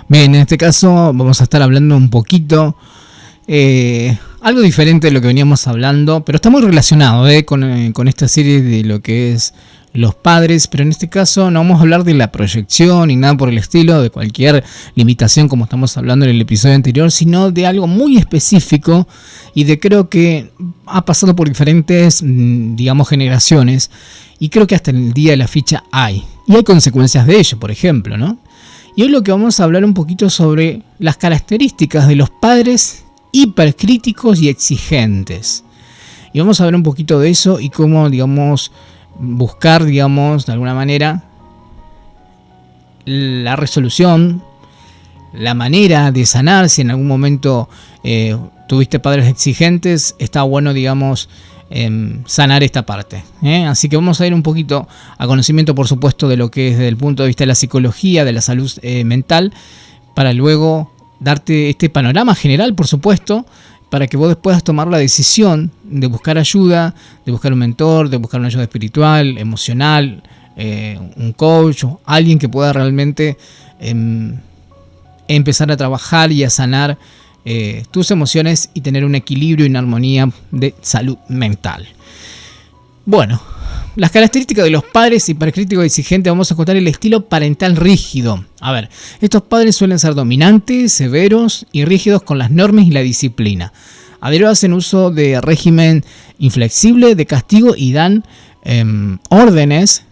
Bien, en este caso vamos a estar hablando un poquito, algo diferente de lo que veníamos hablando, pero está muy relacionado con esta serie de lo que es los padres, pero en este caso no vamos a hablar de la proyección ni nada por el estilo, de cualquier limitación como estamos hablando en el episodio anterior, sino de algo muy específico y de creo que ha pasado por diferentes, digamos, generaciones y creo que hasta en el día de la fecha hay consecuencias de ello, por ejemplo, ¿no? Y hoy lo que vamos a hablar un poquito sobre las características de los padres hipercríticos y exigentes. Y vamos a ver un poquito de eso y cómo, digamos, buscar, digamos, de alguna manera la resolución, la manera de sanar. Si en algún momento tuviste padres exigentes, está bueno, digamos, sanar esta parte, Así que vamos a ir un poquito a conocimiento, por supuesto, de lo que es desde el punto de vista de la psicología, de la salud mental, para luego darte este panorama general, por supuesto, para que vos puedas tomar la decisión de buscar ayuda, de buscar un mentor, de buscar una ayuda espiritual, emocional, un coach, o alguien que pueda realmente empezar a trabajar y a sanar tus emociones y tener un equilibrio y una armonía de salud mental. Bueno, las características de los padres hipercríticos y exigentes, vamos a contar el estilo parental rígido. A ver, estos padres suelen ser dominantes, severos y rígidos con las normas y la disciplina. A diario hacen uso de régimen inflexible de castigo y dan órdenes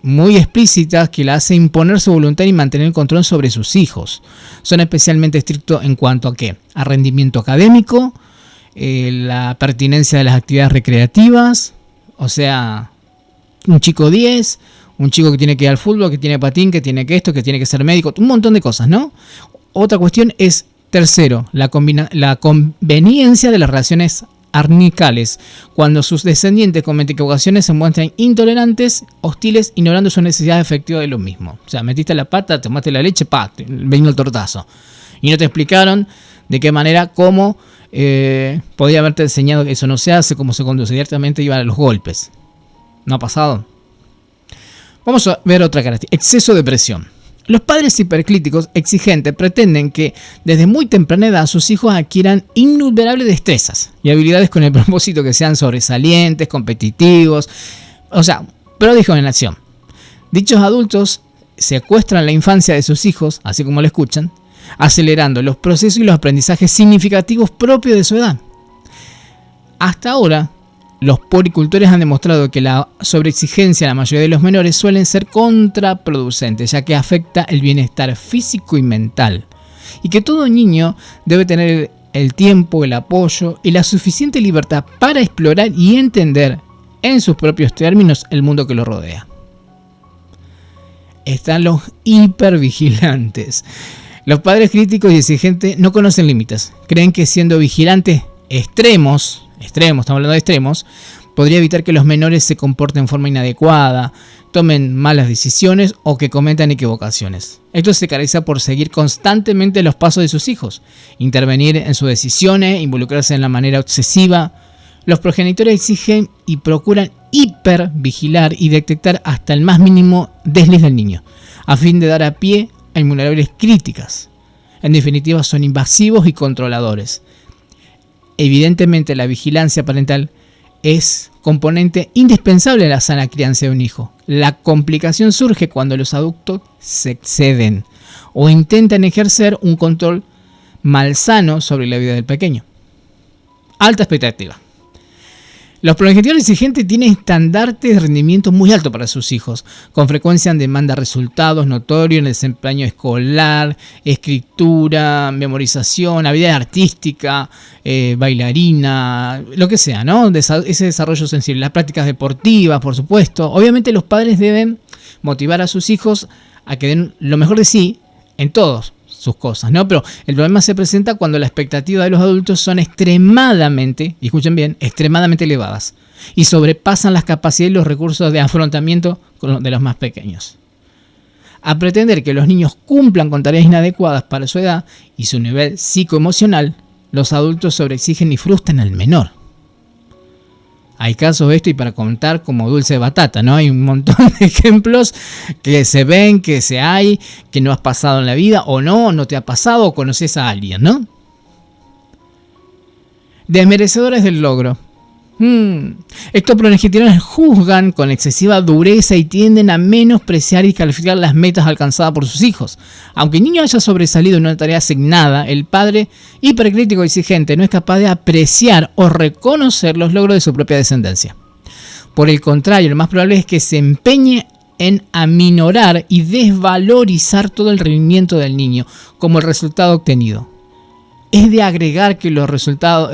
muy explícitas que la hacen imponer su voluntad y mantener el control sobre sus hijos. Son especialmente estrictos en cuanto a ¿qué? A rendimiento académico, la pertinencia de las actividades recreativas, o sea, un chico 10, un chico que tiene que ir al fútbol, que tiene patín, que tiene que esto, que tiene que ser médico, un montón de cosas, ¿no? Otra cuestión es, tercero, la conveniencia de las relaciones arnicales, cuando sus descendientes cometen equivocaciones se muestran intolerantes, hostiles, ignorando sus necesidades efectivas de lo mismo. O sea, metiste la pata, tomaste la leche, vino el tortazo. Y no te explicaron de qué manera, cómo podía haberte enseñado que eso no se hace, cómo se conduce. Directamente iban a los golpes. ¿No ha pasado? Vamos a ver otra característica. Exceso de presión. Los padres hipercríticos exigentes pretenden que desde muy temprana edad sus hijos adquieran innumerables destrezas y habilidades con el propósito que sean sobresalientes, competitivos, o sea, prodigios en acción. Dichos adultos secuestran la infancia de sus hijos, así como lo escuchan, acelerando los procesos y los aprendizajes significativos propios de su edad. Hasta ahora, los poricultores han demostrado que la sobreexigencia en la mayoría de los menores suelen ser contraproducentes, ya que afecta el bienestar físico y mental, y que todo niño debe tener el tiempo, el apoyo y la suficiente libertad para explorar y entender en sus propios términos el mundo que lo rodea. Están los hipervigilantes. Los padres críticos y exigentes no conocen límites. Creen que siendo vigilantes extremos, estamos hablando de extremos, podría evitar que los menores se comporten en forma inadecuada, tomen malas decisiones o que cometan equivocaciones. Esto se caracteriza por seguir constantemente los pasos de sus hijos, intervenir en sus decisiones, involucrarse en la manera obsesiva. Los progenitores exigen y procuran hipervigilar y detectar hasta el más mínimo desliz del niño, a fin de dar a pie a innumerables críticas. En definitiva, son invasivos y controladores. Evidentemente, la vigilancia parental es componente indispensable en la sana crianza de un hijo. La complicación surge cuando los adultos se exceden o intentan ejercer un control malsano sobre la vida del pequeño. Alta expectativa. Los progenitores exigentes tienen estandartes de rendimiento muy altos para sus hijos. Con frecuencia demandan resultados notorios en el desempeño escolar, escritura, memorización, habilidad artística, bailarina, lo que sea, ¿no? Ese desarrollo sensible. Las prácticas deportivas, por supuesto. Obviamente los padres deben motivar a sus hijos a que den lo mejor de sí en todos sus cosas, ¿no? Pero el problema se presenta cuando la expectativa de los adultos son extremadamente, y escuchen bien, extremadamente elevadas y sobrepasan las capacidades y los recursos de afrontamiento de los más pequeños. A pretender que los niños cumplan con tareas inadecuadas para su edad y su nivel psicoemocional, los adultos sobreexigen y frustran al menor. Hay casos de esto y para contar como dulce de batata, ¿no? Hay un montón de ejemplos que se ven, que se hay, que no has pasado en la vida o no te ha pasado o conoces a alguien, ¿no? Desmerecedores del logro. Estos progenitores juzgan con excesiva dureza y tienden a menospreciar y calificar las metas alcanzadas por sus hijos. Aunque el niño haya sobresalido en una tarea asignada, el padre hipercrítico y exigente no es capaz de apreciar o reconocer los logros de su propia descendencia. Por el contrario, lo más probable es que se empeñe en aminorar y desvalorizar todo el rendimiento del niño como el resultado obtenido. Es de agregar que los resultados,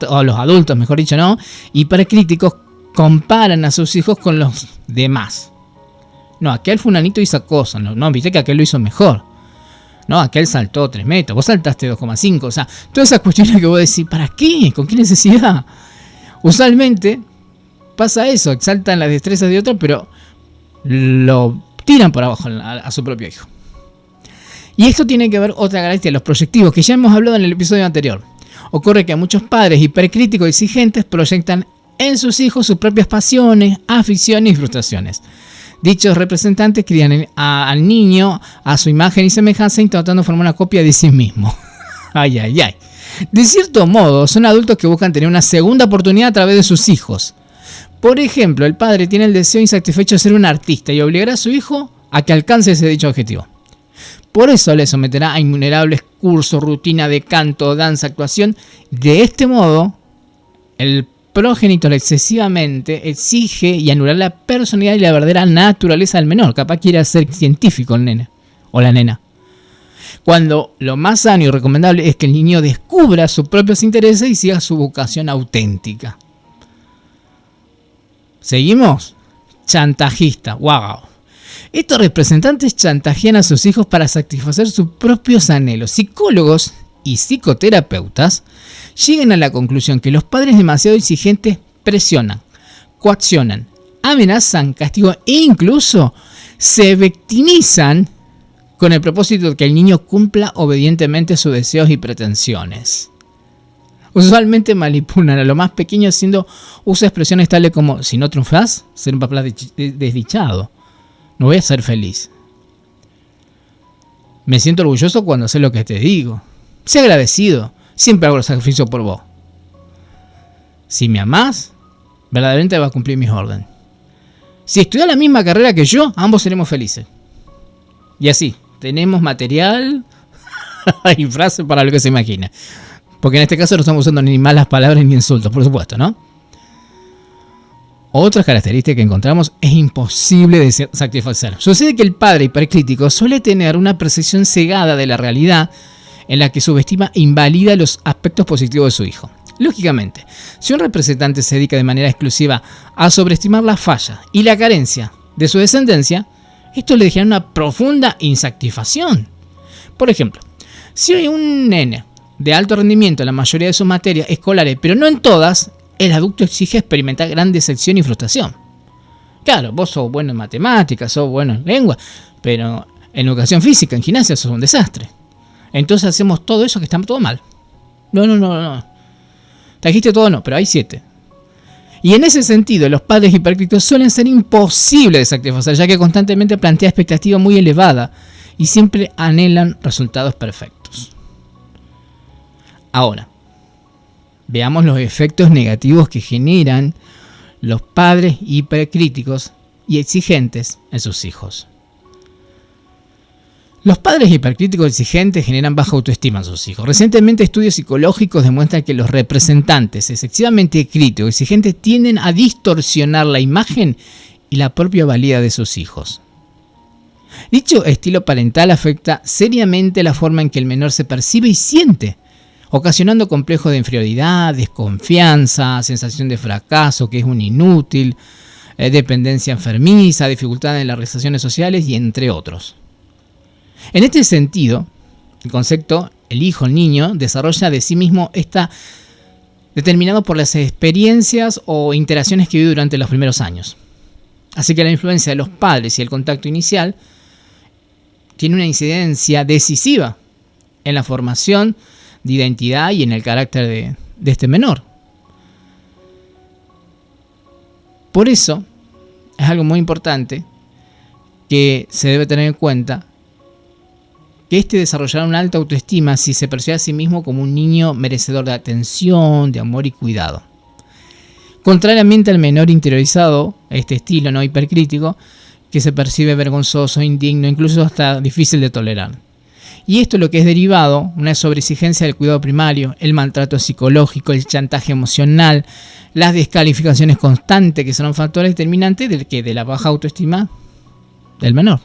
o los adultos, mejor dicho, ¿no? Hipercríticos comparan a sus hijos con los demás. No, aquel fulanito hizo cosas, no, viste que aquel lo hizo mejor. No, aquel saltó 3 metros, vos saltaste 2,5. O sea, todas esas cuestiones que vos decís, ¿para qué? ¿Con qué necesidad? Usualmente pasa eso, exaltan las destrezas de otro, pero lo tiran por abajo a su propio hijo. Y esto tiene que ver otra característica de los proyectivos, que ya hemos hablado en el episodio anterior. Ocurre que muchos padres hipercríticos y exigentes proyectan en sus hijos sus propias pasiones, aficiones y frustraciones. Dichos representantes crían al niño a su imagen y semejanza intentando formar una copia de sí mismo. Ay. De cierto modo, son adultos que buscan tener una segunda oportunidad a través de sus hijos. Por ejemplo, el padre tiene el deseo insatisfecho de ser un artista y obligará a su hijo a que alcance ese dicho objetivo. Por eso le someterá a innumerables cursos, rutina de canto, danza, actuación. De este modo, el progenitor excesivamente exige y anular la personalidad y la verdadera naturaleza del menor. Capaz quiere ser científico el nene o la nena. Cuando lo más sano y recomendable es que el niño descubra sus propios intereses y siga su vocación auténtica. ¿Seguimos? Chantajista. ¡Wow! Estos representantes chantajean a sus hijos para satisfacer sus propios anhelos. Psicólogos y psicoterapeutas llegan a la conclusión que los padres demasiado exigentes presionan, coaccionan, amenazan, castigan e incluso se victimizan con el propósito de que el niño cumpla obedientemente sus deseos y pretensiones. Usualmente manipulan a lo más pequeño haciendo uso de expresiones tales como: si no triunfás, ser un papá desdichado. No voy a ser feliz. Me siento orgulloso cuando sé lo que te digo. Sé agradecido. Siempre hago los sacrificios por vos. Si me amás, verdaderamente vas a cumplir mis órdenes. Si estudias la misma carrera que yo, ambos seremos felices. Y así, tenemos material y frases para lo que se imagina. Porque en este caso no estamos usando ni malas palabras ni insultos, por supuesto, ¿no? Otra característica que encontramos es imposible de satisfacer. Sucede que el padre hipercrítico suele tener una percepción cegada de la realidad en la que subestima e invalida los aspectos positivos de su hijo. Lógicamente, si un representante se dedica de manera exclusiva a sobreestimar la falla y la carencia de su descendencia, esto le dejará una profunda insatisfacción. Por ejemplo, si hay un nene de alto rendimiento en la mayoría de sus materias escolares, pero no en todas, el adulto exige experimentar gran decepción y frustración. Claro, vos sos bueno en matemáticas, sos bueno en lengua, pero en educación física, en gimnasia, sos un desastre. Entonces hacemos todo eso que está todo mal. No. Trajiste todo, no, pero hay 7. Y en ese sentido, los padres hipercríticos suelen ser imposibles de satisfacer, ya que constantemente plantean expectativas muy elevadas y siempre anhelan resultados perfectos. Ahora, veamos los efectos negativos que generan los padres hipercríticos y exigentes en sus hijos. Los padres hipercríticos y exigentes generan baja autoestima en sus hijos. Recientemente, estudios psicológicos demuestran que los representantes excesivamente críticos y exigentes tienden a distorsionar la imagen y la propia valía de sus hijos. Dicho estilo parental afecta seriamente la forma en que el menor se percibe y siente, ocasionando complejos de inferioridad, desconfianza, sensación de fracaso, que es un inútil, dependencia enfermiza, dificultad en las relaciones sociales y entre otros. En este sentido, el concepto, el hijo, el niño, desarrolla de sí mismo está determinado por las experiencias o interacciones que vive durante los primeros años. Así que la influencia de los padres y el contacto inicial tiene una incidencia decisiva en la formación de identidad y en el carácter de este menor. Por eso es algo muy importante que se debe tener en cuenta, que desarrollará una alta autoestima si se percibe a sí mismo como un niño merecedor de atención, de amor y cuidado. Contrariamente al menor interiorizado, este estilo no hipercrítico, que se percibe vergonzoso, indigno, incluso hasta difícil de tolerar. Y esto es lo que es derivado, una sobreexigencia del cuidado primario, el maltrato psicológico, el chantaje emocional, las descalificaciones constantes, que son factores determinantes de la baja autoestima del menor.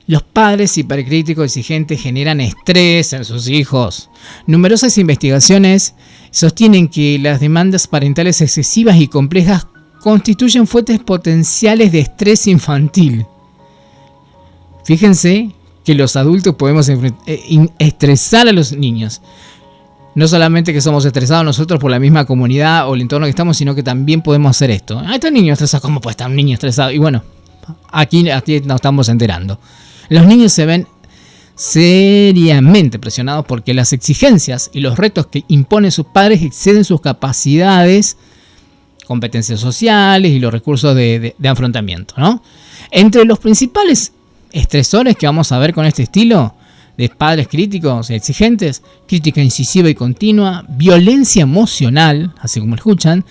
Los padres hipercríticos exigentes generan estrés en sus hijos. Numerosas investigaciones sostienen que las demandas parentales excesivas y complejas constituyen fuentes potenciales de estrés infantil. Fíjense que los adultos podemos estresar a los niños. No solamente que somos estresados nosotros por la misma comunidad o el entorno que estamos, sino que también podemos hacer esto. Ah, está el niño estresado. ¿Cómo puede estar un niño estresado? Y bueno, aquí nos estamos enterando. Los niños se ven seriamente presionados porque las exigencias y los retos que imponen sus padres exceden sus capacidades, competencias sociales y los recursos de afrontamiento, ¿no? Entre los principales estresores que vamos a ver con este estilo de padres críticos y exigentes: crítica incisiva y continua, violencia emocional, así como lo escuchan,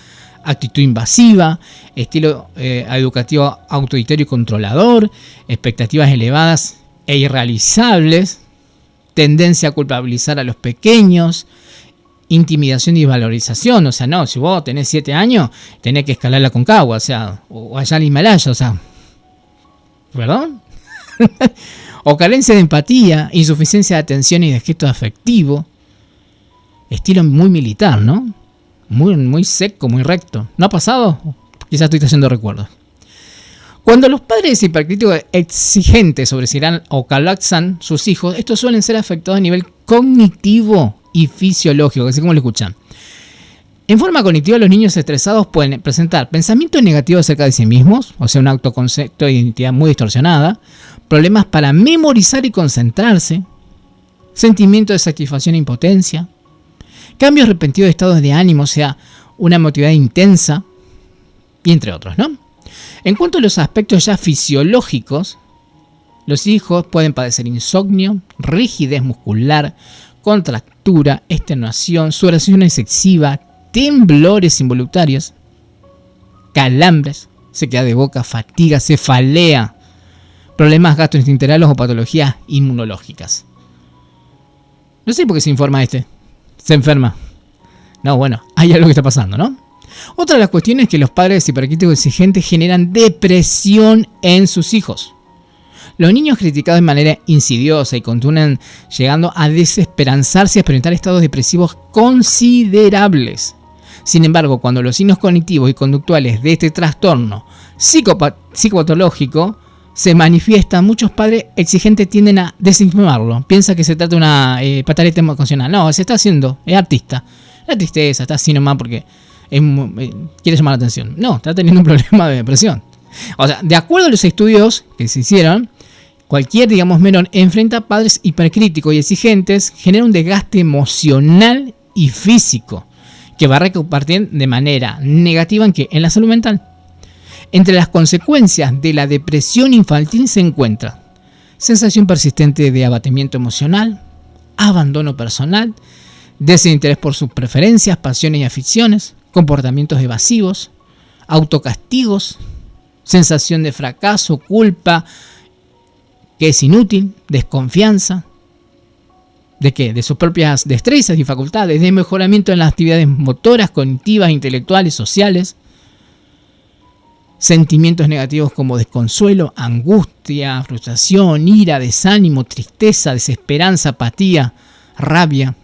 actitud invasiva, estilo educativo autoritario y controlador, expectativas elevadas e irrealizables, tendencia a culpabilizar a los pequeños, intimidación y valorización. O sea, no, si vos tenés 7 años, tenés que escalar la Aconcagua, o sea, o allá en Himalaya, o sea, ¿perdón? O carencia de empatía, insuficiencia de atención y de gesto afectivo, estilo muy militar, ¿no? Muy seco, muy recto. ¿No ha pasado? Quizás estoy haciendo recuerdos. Cuando los padres hipercríticos exigentes sobresalgan o colapsan sus hijos, estos suelen ser afectados a nivel cognitivo y fisiológico, así como lo escuchan. En forma cognitiva, los niños estresados pueden presentar pensamientos negativos acerca de sí mismos, o sea, un autoconcepto de identidad muy distorsionada, problemas para memorizar y concentrarse, sentimientos de satisfacción e impotencia, cambios repentinos de estados de ánimo, o sea, una emotividad intensa, y entre otros, ¿no? En cuanto a los aspectos ya fisiológicos, los hijos pueden padecer insomnio, rigidez muscular, contractura, extenuación, sudoración excesiva, temblores involuntarios, calambres, sequedad de boca, fatiga, cefalea, problemas gastrointestinales o patologías inmunológicas. No sé por qué se informa se enferma. No, bueno, hay algo que está pasando, ¿no? Otra de las cuestiones es que los padres hipercríticos exigentes generan depresión en sus hijos. Los niños criticados de manera insidiosa y continúan llegando a desesperanzarse y a experimentar estados depresivos considerables. Sin embargo, cuando los signos cognitivos y conductuales de este trastorno psicopatológico se manifiestan, muchos padres exigentes tienden a desestimarlo. Piensa que se trata de una pataleta emocional. No, se está haciendo, es artista. La tristeza, está así nomás porque quiere llamar la atención. No, está teniendo un problema de depresión. O sea, de acuerdo a los estudios que se hicieron, cualquier, menor enfrenta padres hipercríticos y exigentes, genera un desgaste emocional y físico que va a repercutir de manera negativa en la salud mental. Entre las consecuencias de la depresión infantil se encuentra sensación persistente de abatimiento emocional, abandono personal, desinterés por sus preferencias, pasiones y aficiones, comportamientos evasivos, autocastigos, sensación de fracaso, culpa, que es inútil, desconfianza, ¿de qué? De sus propias destrezas y facultades, de mejoramiento en las actividades motoras, cognitivas, intelectuales, sociales, sentimientos negativos como desconsuelo, angustia, frustración, ira, desánimo, tristeza, desesperanza, apatía, rabia.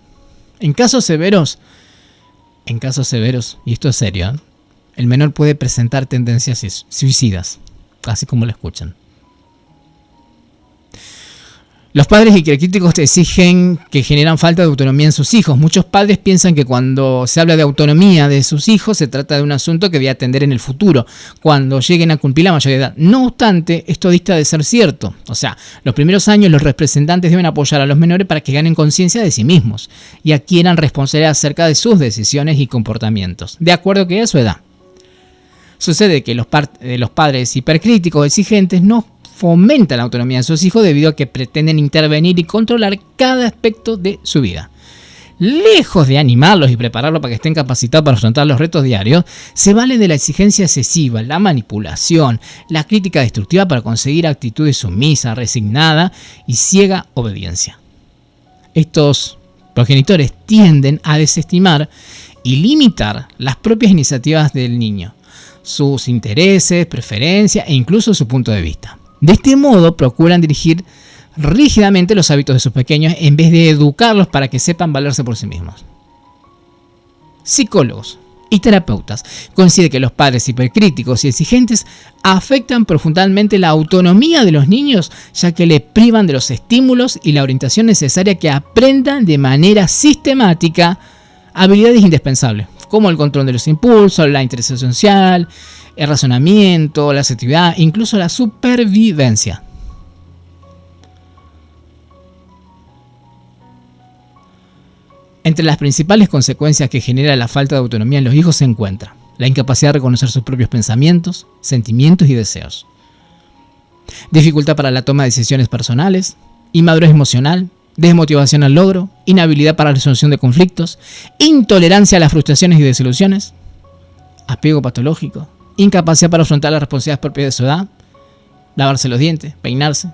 En casos severos, y esto es serio, el menor puede presentar tendencias suicidas, así como lo escuchan. Los padres hipercríticos te exigen que generan falta de autonomía en sus hijos. Muchos padres piensan que cuando se habla de autonomía de sus hijos se trata de un asunto que debe atender en el futuro, cuando lleguen a cumplir la mayoría de edad. No obstante, esto dista de ser cierto. O sea, los primeros años los representantes deben apoyar a los menores para que ganen conciencia de sí mismos y adquieran responsabilidad acerca de sus decisiones y comportamientos, de acuerdo que a su edad. Sucede que los padres hipercríticos exigentes no fomentan la autonomía de sus hijos debido a que pretenden intervenir y controlar cada aspecto de su vida. Lejos de animarlos y prepararlos para que estén capacitados para afrontar los retos diarios, se valen de la exigencia excesiva, la manipulación, la crítica destructiva para conseguir actitudes sumisas, resignadas y ciega obediencia. Estos progenitores tienden a desestimar y limitar las propias iniciativas del niño, sus intereses, preferencias e incluso su punto de vista. De este modo procuran dirigir rígidamente los hábitos de sus pequeños en vez de educarlos para que sepan valerse por sí mismos. Psicólogos y terapeutas coinciden que los padres hipercríticos y exigentes afectan profundamente la autonomía de los niños, ya que le privan de los estímulos y la orientación necesaria que aprendan de manera sistemática habilidades indispensables, como el control de los impulsos, la interacción social, el razonamiento, la asertividad, incluso la supervivencia. Entre las principales consecuencias que genera la falta de autonomía en los hijos se encuentra la incapacidad de reconocer sus propios pensamientos, sentimientos y deseos, dificultad para la toma de decisiones personales, inmadurez emocional, desmotivación al logro, inhabilidad para la resolución de conflictos, intolerancia a las frustraciones y desilusiones, apego patológico, incapacidad para afrontar las responsabilidades propias de su edad, lavarse los dientes, peinarse,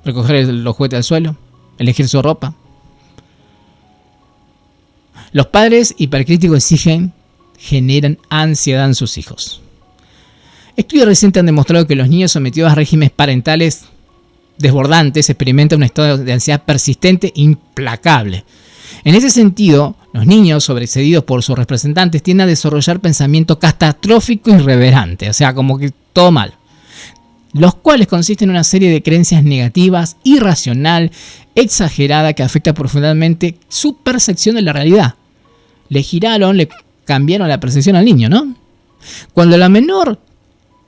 recoger los juguetes del suelo, elegir su ropa. Los padres hipercríticos generan ansiedad en sus hijos. Estudios recientes han demostrado que los niños sometidos a regímenes parentales desbordantes experimentan un estado de ansiedad persistente e implacable. En ese sentido, los niños sobreseídos por sus representantes tienden a desarrollar pensamiento catastrófico y irreverente, o sea, como que todo mal, los cuales consisten en una serie de creencias negativas, irracional, exagerada, que afecta profundamente su percepción de la realidad. Le cambiaron la percepción al niño, ¿no? Cuando la menor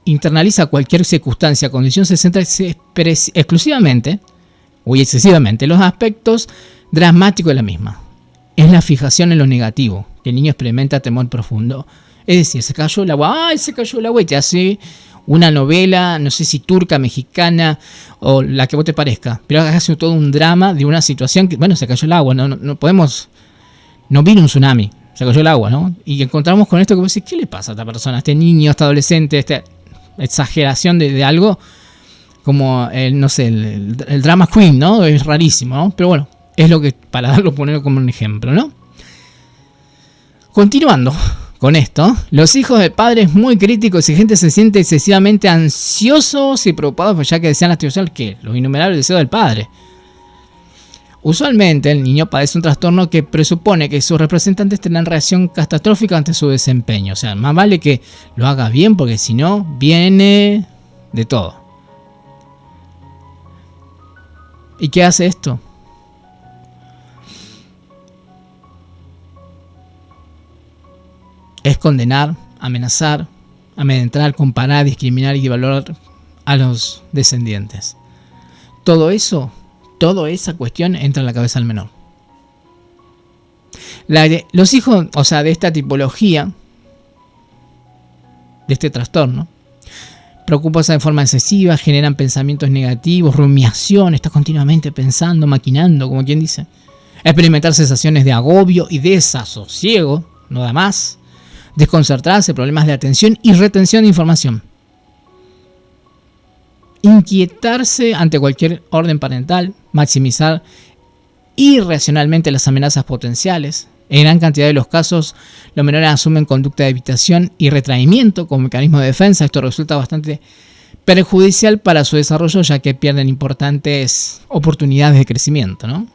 internaliza cualquier circunstancia o condición, se centra exclusivamente o excesivamente en los aspectos dramáticos de la misma. Es la fijación en lo negativo, que el niño experimenta temor profundo. Es decir, se cayó el agua, ¡ay, se cayó el agua! Y te hace una novela, no sé si turca, mexicana o la que vos te parezca, pero hace todo un drama de una situación que, bueno, se cayó el agua, no vino un tsunami, se cayó el agua, ¿no? Y encontramos con esto que vos decís, ¿qué le pasa a esta persona, a este niño, a este adolescente, esta exageración de algo como el drama queen, ¿no? Es rarísimo, ¿no? Pero bueno, es lo que, para ponerlo como un ejemplo, ¿no? Continuando con esto, los hijos de padres muy críticos y exigentes se sienten excesivamente ansiosos y preocupados, ya que desean la que los innumerables deseos del padre. Usualmente el niño padece un trastorno que presupone que sus representantes tendrán reacción catastrófica ante su desempeño. O sea, más vale que lo haga bien, porque si no, viene de todo. ¿Y qué hace esto? Es condenar, amenazar, amedrentar, comparar, discriminar y devaluar a los descendientes. Toda esa cuestión entra en la cabeza del menor. Los hijos, o sea, de esta tipología, de este trastorno, preocupados de forma excesiva, generan pensamientos negativos, rumiación, está continuamente pensando, maquinando, como quien dice. Experimentar sensaciones de agobio y desasosiego, no da más. Desconcertarse, problemas de atención y retención de información. Inquietarse ante cualquier orden parental, maximizar irracionalmente las amenazas potenciales. En gran cantidad de los casos, los menores asumen conducta de evitación y retraimiento como mecanismo de defensa. Esto resulta bastante perjudicial para su desarrollo, ya que pierden importantes oportunidades de crecimiento, ¿no?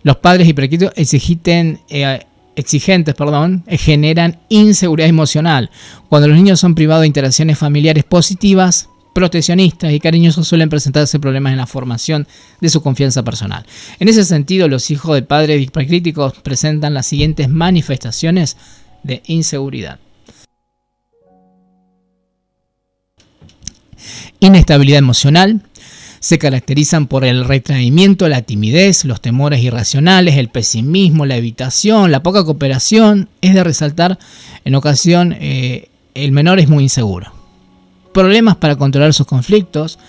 Los padres hipercríticos exigentes generan inseguridad emocional. Cuando los niños son privados de interacciones familiares positivas, proteccionistas y cariñosos suelen presentarse problemas en la formación de su confianza personal. En ese sentido, los hijos de padres hipercríticos presentan las siguientes manifestaciones de inseguridad: inestabilidad emocional. Se caracterizan por el retraimiento, la timidez, los temores irracionales, el pesimismo, la evitación, la poca cooperación. Es de resaltar, en ocasión, el menor es muy inseguro. Problemas para controlar sus conflictos.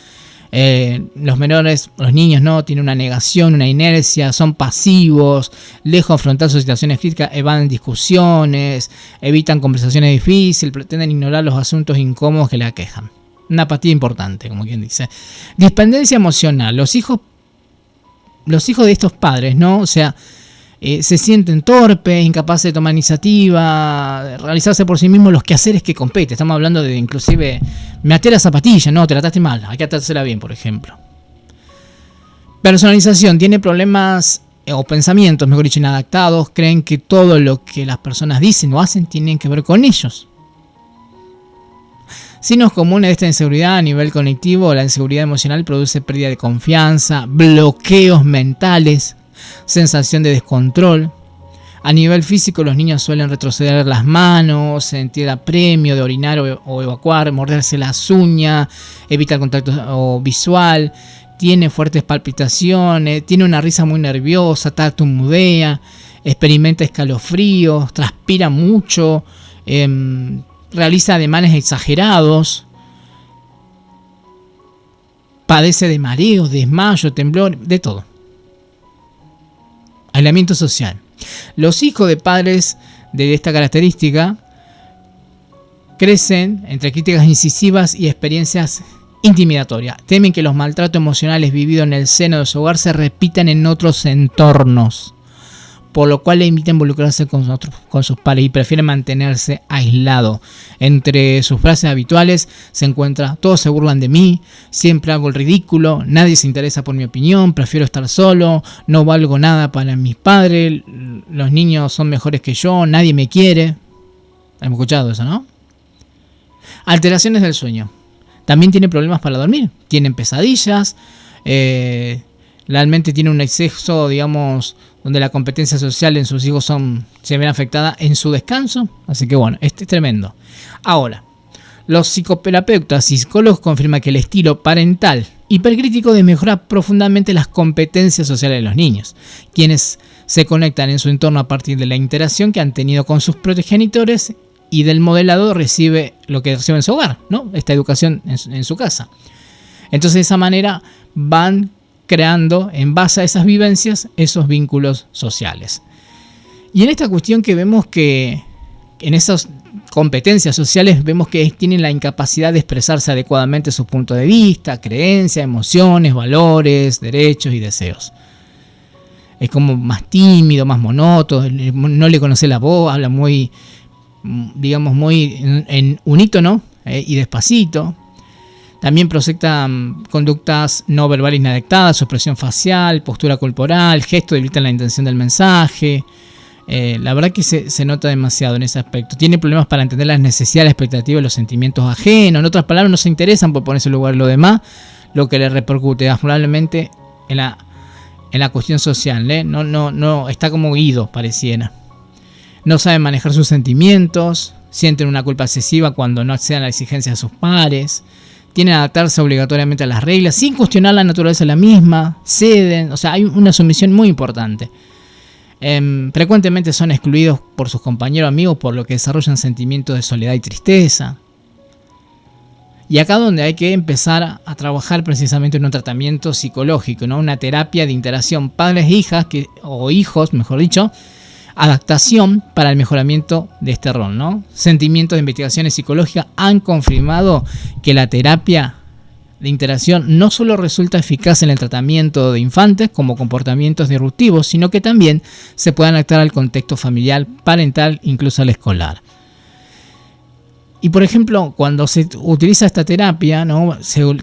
Los menores, los niños, no tienen una negación, una inercia, son pasivos, lejos de afrontar sus situaciones críticas, evaden discusiones, evitan conversaciones difíciles, pretenden ignorar los asuntos incómodos que le aquejan. Una apatía importante, como quien dice. Dependencia emocional. Los hijos de estos padres, ¿no? O sea, se sienten torpes, incapaces de tomar iniciativa, de realizarse por sí mismos los quehaceres que compete. Estamos hablando de, inclusive, me até la zapatilla, no, te la ataste mal, hay que atársela bien, por ejemplo. Personalización. Tiene problemas o pensamientos, mejor dicho, inadaptados. Creen que todo lo que las personas dicen o hacen tienen que ver con ellos. Signos comunes de esta inseguridad a nivel cognitivo: la inseguridad emocional produce pérdida de confianza, bloqueos mentales, sensación de descontrol. A nivel físico, los niños suelen retroceder las manos, sentir apremio de orinar o evacuar, morderse las uñas, evita el contacto visual, tiene fuertes palpitaciones, tiene una risa muy nerviosa, tartamudea, experimenta escalofríos, transpira mucho, realiza ademanes exagerados, padece de mareos, desmayo, temblor, de todo. Aislamiento social. Los hijos de padres de esta característica crecen entre críticas incisivas y experiencias intimidatorias. Temen que los maltratos emocionales vividos en el seno de su hogar se repitan en otros entornos, por lo cual le invita a involucrarse con sus padres y prefiere mantenerse aislado. Entre sus frases habituales se encuentra: todos se burlan de mí, siempre hago el ridículo, nadie se interesa por mi opinión, prefiero estar solo, no valgo nada para mis padres, los niños son mejores que yo, nadie me quiere. Hemos escuchado eso, ¿no? Alteraciones del sueño. También tiene problemas para dormir, tienen pesadillas, realmente tiene un exceso, digamos, donde la competencia social en sus hijos se ven afectada en su descanso. Así que bueno, este es tremendo. Ahora, los psicoterapeutas y psicólogos confirman que el estilo parental hipercrítico desmejora profundamente las competencias sociales de los niños, quienes se conectan en su entorno a partir de la interacción que han tenido con sus progenitores y del modelado recibe lo que recibe en su hogar, ¿no? Esta educación en su casa. Entonces, de esa manera van creando, en base a esas vivencias, esos vínculos sociales. Y en esta cuestión que vemos que en esas competencias sociales vemos que tienen la incapacidad de expresarse adecuadamente sus puntos de vista, creencias, emociones, valores, derechos y deseos. Es como más tímido, más monótono, no le conoce la voz, habla muy, digamos, muy en unítono y despacito. También proyecta conductas no verbales inadaptadas, su expresión facial, postura corporal, gestos debilitan la intención del mensaje. La verdad que se nota demasiado en ese aspecto. Tiene problemas para entender las necesidades, las expectativas, los sentimientos ajenos. En otras palabras, no se interesan por ponerse en lugar de lo demás, lo que le repercute probablemente en la cuestión social. No está como ido, pareciera. No saben manejar sus sentimientos, sienten una culpa excesiva cuando no acceden a las exigencias de sus pares. Tienen que adaptarse obligatoriamente a las reglas sin cuestionar la naturaleza de la misma, ceden, o sea, hay una sumisión muy importante. Frecuentemente son excluidos por sus compañeros amigos, por lo que desarrollan sentimientos de soledad y tristeza. Y acá donde hay que empezar a trabajar precisamente en un tratamiento psicológico, ¿no? Una terapia de interacción padres-hijas, o hijos, mejor dicho, adaptación para el mejoramiento de este rol, ¿no? Sentimientos de investigaciones psicológicas han confirmado que la terapia de interacción no solo resulta eficaz en el tratamiento de infantes como comportamientos disruptivos, sino que también se puede adaptar al contexto familiar, parental, incluso al escolar. Y por ejemplo, cuando se utiliza esta terapia, ¿no?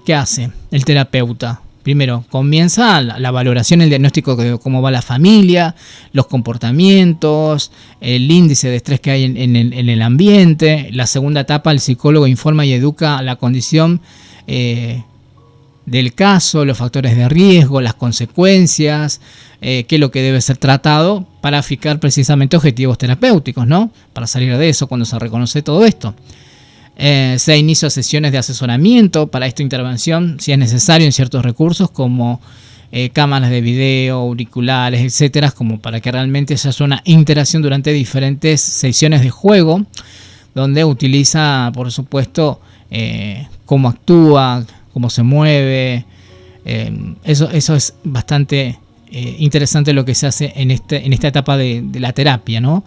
¿Qué hace el terapeuta? Primero, comienza la valoración, el diagnóstico de cómo va la familia, los comportamientos, el índice de estrés que hay en el ambiente. La segunda etapa, el psicólogo informa y educa la condición del caso, los factores de riesgo, las consecuencias, qué es lo que debe ser tratado para fijar precisamente objetivos terapéuticos, ¿no? Para salir de eso cuando se reconoce todo esto. Se inicia sesiones de asesoramiento para esta intervención, si es necesario, en ciertos recursos como cámaras de video, auriculares, etcétera, como para que realmente se haga una interacción durante diferentes sesiones de juego, donde utiliza, por supuesto, cómo actúa, cómo se mueve. Eso es bastante interesante lo que se hace en esta etapa de la terapia, ¿no?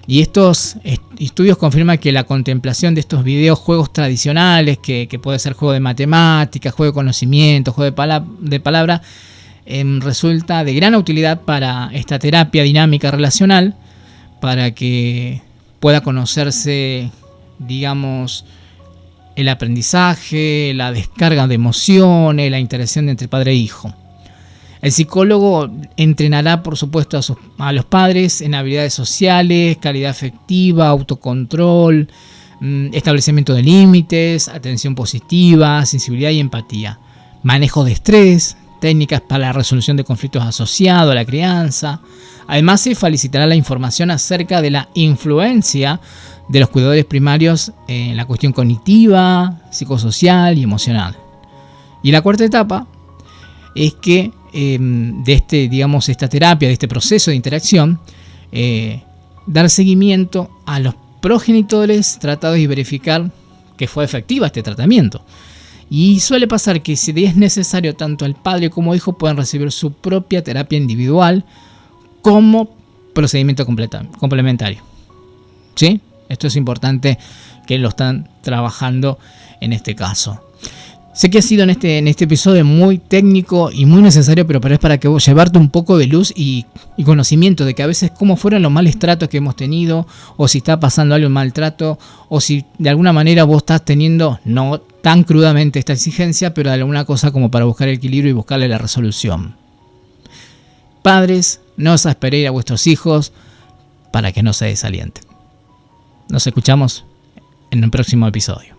Y estos estudios confirman que la contemplación de estos videojuegos tradicionales, que puede ser juego de matemáticas, juego de conocimiento, juego de palabra, resulta de gran utilidad para esta terapia dinámica relacional, para que pueda conocerse, digamos, el aprendizaje, la descarga de emociones, la interacción entre padre e hijo. El psicólogo entrenará, por supuesto, a los padres en habilidades sociales, calidad afectiva, autocontrol, establecimiento de límites, atención positiva, sensibilidad y empatía, manejo de estrés, técnicas para la resolución de conflictos asociados a la crianza. Además, se facilitará la información acerca de la influencia de los cuidadores primarios en la cuestión cognitiva, psicosocial y emocional. Y la cuarta etapa es que de esta terapia, de este proceso de interacción, dar seguimiento a los progenitores tratados y verificar que fue efectiva este tratamiento. Y suele pasar que si es necesario, tanto el padre como el hijo pueden recibir su propia terapia individual como procedimiento complementario. ¿Sí? Esto es importante que lo están trabajando en este caso. Sé que ha sido en este episodio muy técnico y muy necesario, pero es para que vos llevarte un poco de luz y conocimiento de que a veces cómo fueron los malos tratos que hemos tenido, o si está pasando algo, un maltrato, o si de alguna manera vos estás teniendo, no tan crudamente esta exigencia, pero de alguna cosa como para buscar el equilibrio y buscarle la resolución. Padres, no os esperéis a vuestros hijos para que no se desalienten. Nos escuchamos en un próximo episodio.